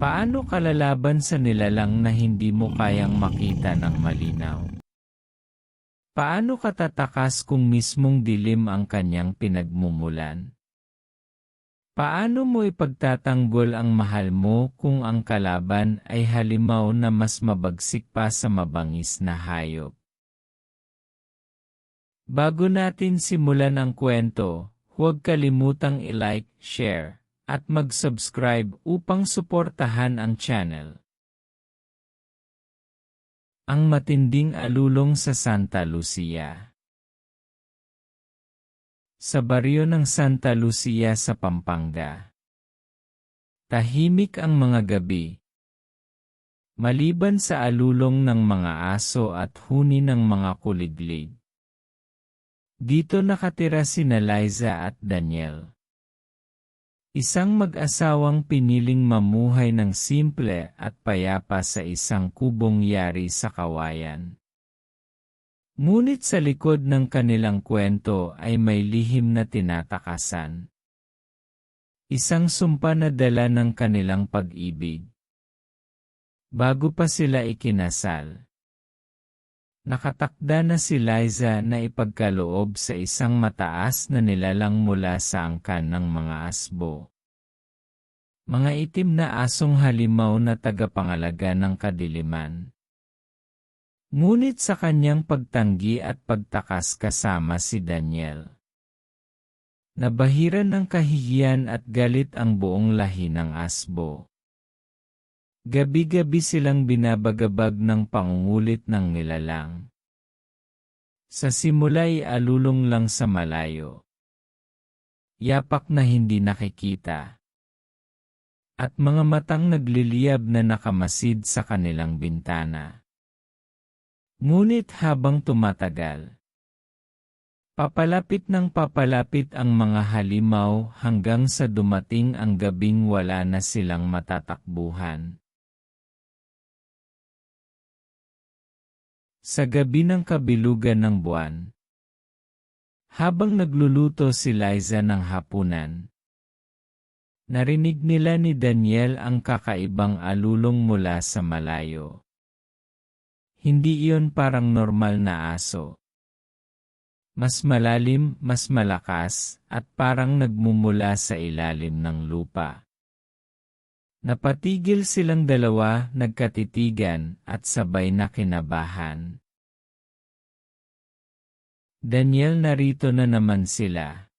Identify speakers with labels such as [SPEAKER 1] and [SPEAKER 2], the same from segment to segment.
[SPEAKER 1] Paano ka lalaban sa nilalang na hindi mo kayang makita ng malinaw? Paano ka tatakas kung mismong dilim ang kanyang pinagmumulan? Paano mo ipagtatanggol ang mahal mo kung ang kalaban ay halimaw na mas mabagsik pa sa mabangis na hayop? Bago natin simulan ang kwento, huwag kalimutang i-like, share, at mag-subscribe upang suportahan ang channel. Ang matinding alulong sa Santa Lucia. Sa baryo ng Santa Lucia sa Pampanga, tahimik ang mga gabi. Maliban sa alulong ng mga aso at huni ng mga kuliglig. Dito nakatira sina Liza at Daniel. Isang mag-asawang piniling mamuhay ng simple at payapa sa isang kubong yari sa kawayan. Ngunit sa likod ng kanilang kwento ay may lihim na tinatakasan. Isang sumpa na dala ng kanilang pag-ibig. Bago pa sila ikinasal. Nakatakda na si Liza na ipagkaloob sa isang mataas na nilalang mula sa angkan ng mga asbo. Mga itim na asong halimaw na tagapangalaga ng kadiliman. Ngunit sa kanyang pagtanggi at pagtakas kasama si Daniel. Nabahiran ng kahihiyan at galit ang buong lahi ng asbo. Gabi-gabi silang binabagabag ng pangungulit ng nilalang. Sa simula'y alulong lang sa malayo. Yapak na hindi nakikita. At mga matang nagliliyab na nakamasid sa kanilang bintana. Ngunit habang tumatagal, papalapit ng papalapit ang mga halimaw hanggang sa dumating ang gabing wala na silang matatakbuhan. Sa gabi ng kabilugan ng buwan, habang nagluluto si Liza ng hapunan, narinig nila ni Daniel ang kakaibang alulong mula sa malayo. Hindi iyon parang normal na aso. Mas malalim, mas malakas, at parang nagmumula sa ilalim ng lupa. Napatigil silang dalawa, nagkatitigan, at sabay na kinabahan. Daniel, narito na naman sila.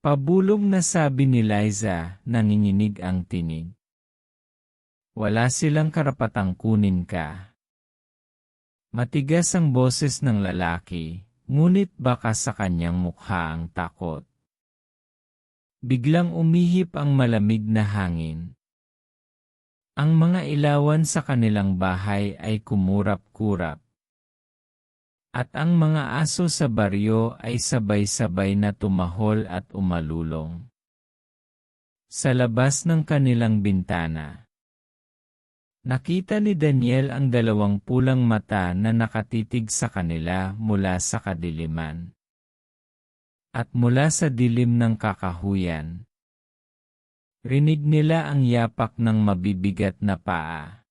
[SPEAKER 1] Pabulong na sabi ni Liza, nanginginig ang tinig. Wala silang karapatang kunin ka. Matigas ang boses ng lalaki, ngunit baka sa kanyang mukha ang takot. Biglang umihip ang malamig na hangin. Ang mga ilawan sa kanilang bahay ay kumurap-kurap. At ang mga aso sa baryo ay sabay-sabay na tumahol at umalulong. Sa labas ng kanilang bintana, nakita ni Daniel ang dalawang pulang mata na nakatitig sa kanila mula sa kadiliman. At mula sa dilim ng kakahuyan, rinig nila ang yapak ng mabibigat na paa.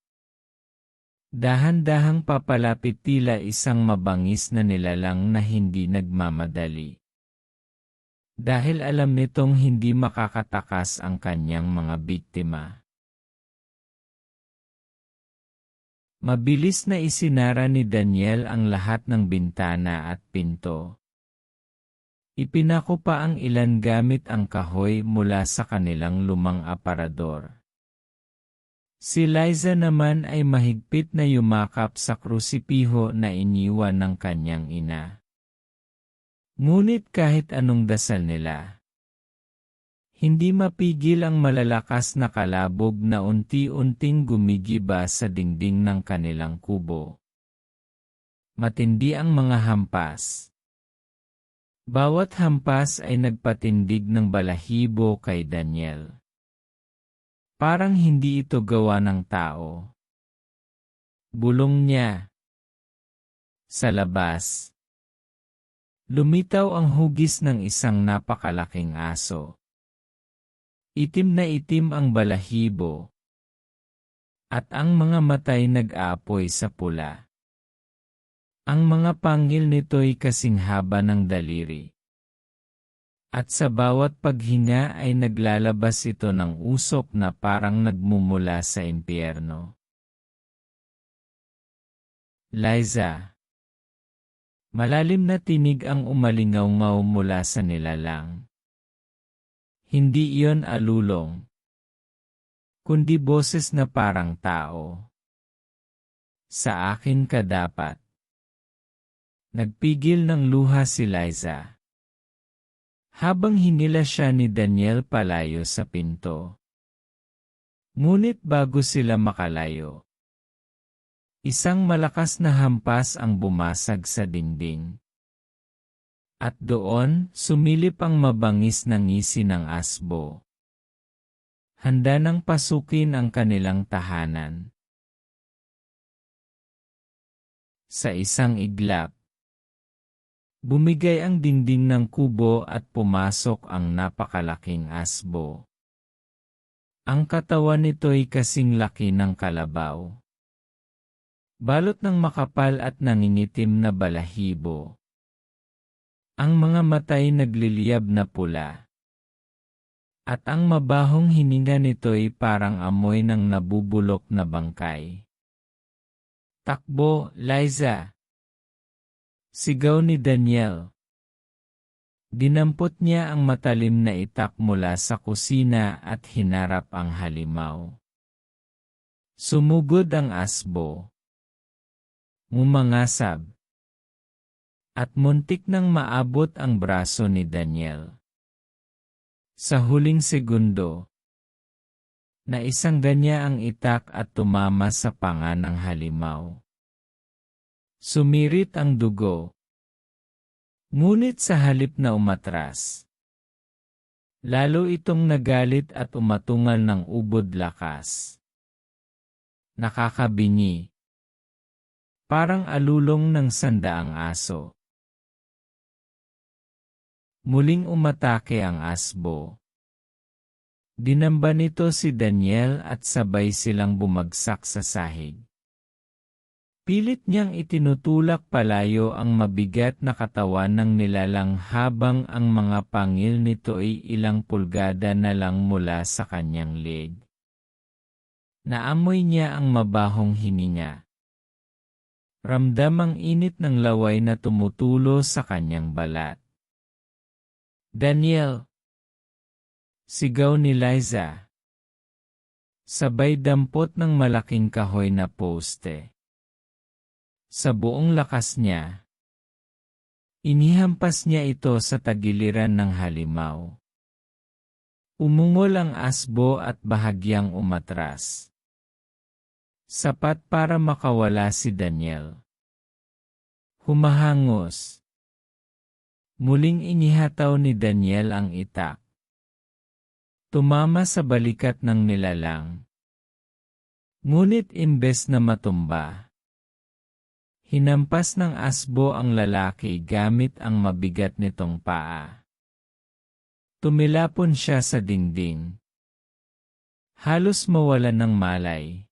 [SPEAKER 1] Dahan-dahang papalapit, tila isang mabangis na nilalang na hindi nagmamadali. Dahil alam nitong hindi makakatakas ang kanyang mga biktima. Mabilis na isinara ni Daniel ang lahat ng bintana at pinto. Ipinako pa ang ilan gamit ang kahoy mula sa kanilang lumang aparador. Si Liza naman ay mahigpit na yumakap sa krusipiho na iniwan ng kanyang ina. Ngunit kahit anong dasal nila, hindi mapigil ang malalakas na kalabog na unti-unting gumigiba sa dingding ng kanilang kubo. Matindi ang mga hampas. Bawat hampas ay nagpatindig ng balahibo kay Daniel. Parang hindi ito gawa ng tao. Bulong niya. Sa labas, lumitaw ang hugis ng isang napakalaking aso. Itim na itim ang balahibo, at ang mga matay nag-aapoy sa pula. Ang mga pangil nito'y kasing haba ng daliri. At sa bawat paghinga ay naglalabas ito ng usok na parang nagmumula sa impyerno. Liza. Malalim na tinig ang umalingaw-ngaw mula sa nilalang. Hindi iyon alulong, kundi boses na parang tao. Sa akin ka dapat. Nagpigil ng luha si Liza. Habang hinila siya ni Daniel palayo sa pinto. Ngunit bago sila makalayo, isang malakas na hampas ang bumasag sa dingding. At doon, sumilip ang mabangis na ngisi ng asbo. Handa nang pasukin ang kanilang tahanan. Sa isang iglap, bumigay ang dingding ng kubo at pumasok ang napakalaking asbo. Ang katawan nito'y kasing laki ng kalabaw. Balot ng makapal at nangingitim na balahibo. Ang mga matay nagliliyab na pula. At ang mabahong hininga nito'y parang amoy ng nabubulok na bangkay. Takbo, Liza! Sigaw ni Daniel. Dinampot niya ang matalim na itak mula sa kusina at hinarap ang halimaw. Sumugod ang asbo. Mumangasab. At muntik nang maabot ang braso ni Daniel. Sa huling segundo, naisangga niya ang itak at tumama sa panga ng halimaw. Sumirit ang dugo. Ngunit sa halip na umatras, lalo itong nagalit at umatungal ng ubod lakas. Nakakabingi. Parang alulong ng sandaang aso. Muling umatake ang asbo. Dinamba nito si Daniel at sabay silang bumagsak sa sahig. Pilit niyang itinutulak palayo ang mabigat na katawan ng nilalang habang ang mga pangil nito ay ilang pulgada na lang mula sa kanyang leg. Naamoy niya ang mabahong hininga. Ramdam ang init ng laway na tumutulo sa kanyang balat. Daniel! Sigaw ni Liza. Sabay dampot ng malaking kahoy na poste. Sa buong lakas niya, inihampas niya ito sa tagiliran ng halimaw. Umungol ang asbo at bahagyang umatras. Sapat para makawala si Daniel. Humahangos. Muling inihataw ni Daniel ang itak. Tumama sa balikat ng nilalang. Ngunit imbes na matumba, hinampas ng asbo ang lalaki gamit ang mabigat nitong paa. Tumilapon siya sa dingding. Halos mawalan ng malay.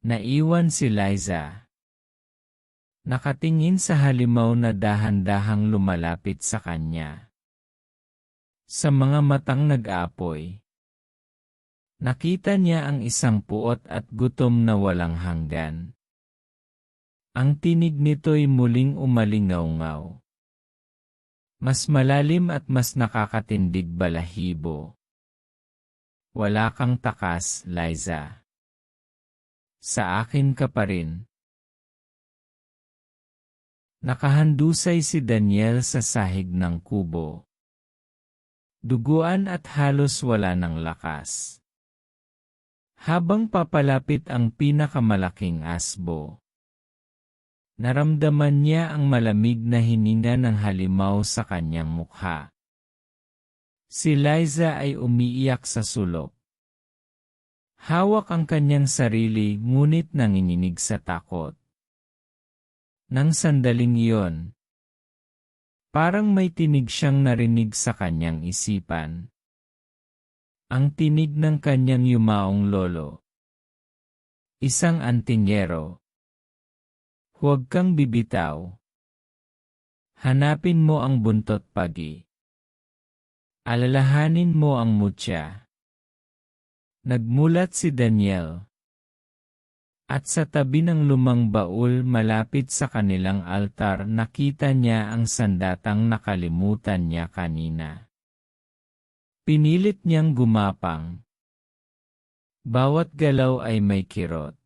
[SPEAKER 1] Naiwan si Liza. Nakatingin sa halimaw na dahan-dahang lumalapit sa kanya. Sa mga matang nag-apoy, nakita niya ang isang puot at gutom na walang hanggan. Ang tinig nito'y muling umalingaw-ngaw. Mas malalim at mas nakakatindig balahibo. Wala kang takas, Liza. Sa akin ka pa rin. Nakahandusay si Daniel sa sahig ng kubo. Duguan at halos wala ng lakas. Habang papalapit ang pinakamalaking asbo, naramdaman niya ang malamig na hininga ng halimaw sa kanyang mukha. Si Liza ay umiiyak sa sulok. Hawak ang kanyang sarili ngunit nanginginig sa takot. Nang sandaling iyon, parang may tinig siyang narinig sa kanyang isipan. Ang tinig ng kanyang yumaong lolo. Isang antinyero. Huwag kang bibitaw. Hanapin mo ang buntot pagi. Alalahanin mo ang mutya. Nagmulat si Daniel. At sa tabi ng lumang baul malapit sa kanilang altar nakita niya ang sandatang nakalimutan niya kanina. Pinilit niyang gumapang. Bawat galaw ay may kirot.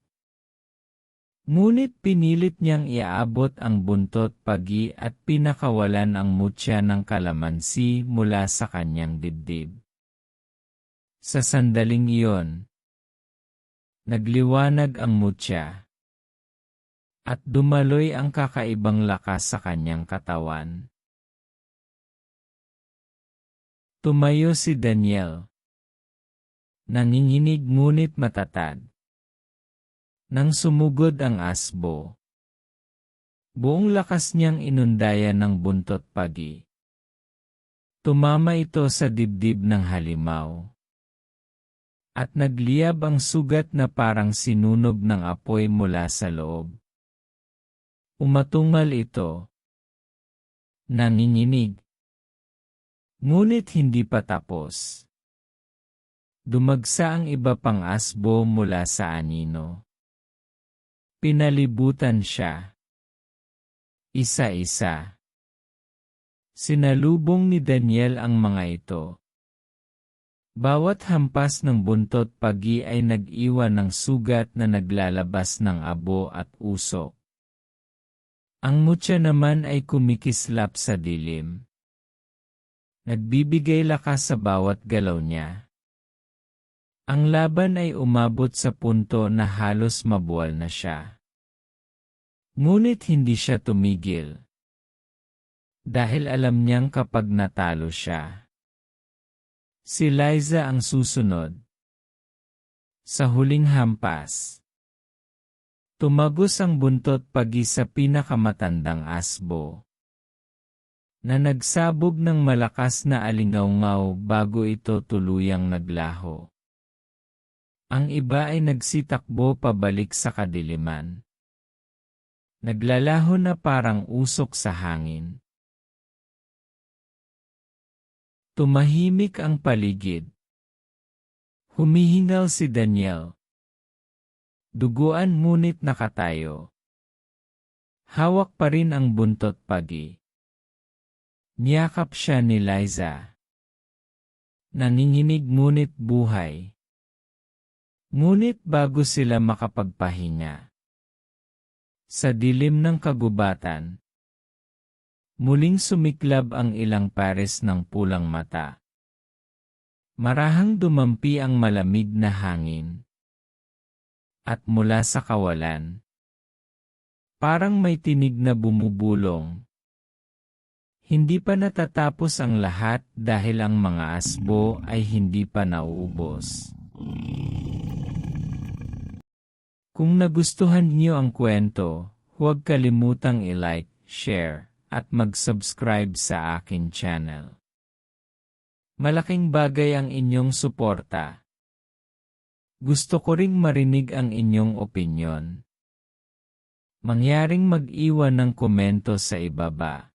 [SPEAKER 1] Ngunit pinilit niyang iaabot ang buntot pagi at pinakawalan ang mutya ng kalamansi mula sa kanyang dibdib. Sa sandaling iyon, nagliwanag ang mutya at dumaloy ang kakaibang lakas sa kanyang katawan. Tumayo si Daniel. Nanginginig ngunit matatag. Nang sumugod ang asbo, buong lakas niyang inundayan ng buntot pagi. Tumama ito sa dibdib ng halimaw. At nagliyab ang sugat na parang sinunog ng apoy mula sa loob. Umatungal ito. Nanginginig. Ngunit hindi pa tapos. Dumagsa ang iba pang asbo mula sa anino. Pinalibutan siya. Isa-isa. Sinalubong ni Daniel ang mga ito. Bawat hampas ng buntot pagi ay nag-iwan ng sugat na naglalabas ng abo at usok. Ang mutya naman ay kumikislap sa dilim. Nagbibigay lakas sa bawat galaw niya. Ang laban ay umabot sa punto na halos mabuwal na siya. Ngunit hindi siya tumigil. Dahil alam niyang kapag natalo siya, si Liza ang susunod. Sa huling hampas, tumagos ang buntot pagi sa pinakamatandang asbo, na nagsabog ng malakas na alingawngaw bago ito tuluyang naglaho. Ang iba ay nagsitakbo pabalik sa kadiliman. Naglalaho na parang usok sa hangin. Tumahimik ang paligid. Humihingal si Daniel. Duguan ngunit nakatayo. Hawak pa rin ang buntot pagi. Niyakap siya ni Liza. Nanginginig ngunit buhay. Ngunit bago sila makapagpahinga, sa dilim ng kagubatan, muling sumiklab ang ilang pares ng pulang mata. Marahang dumampi ang malamig na hangin. At mula sa kawalan, parang may tinig na bumubulong. Hindi pa natatapos ang lahat dahil ang mga asbo ay hindi pa nauubos. Kung nagustuhan niyo ang kwento, huwag kalimutang i-like, share, at mag-subscribe sa akin channel. Malaking bagay ang inyong suporta. Gusto ko ring marinig ang inyong opinyon. Mangyaring mag-iwan ng komento sa ibaba.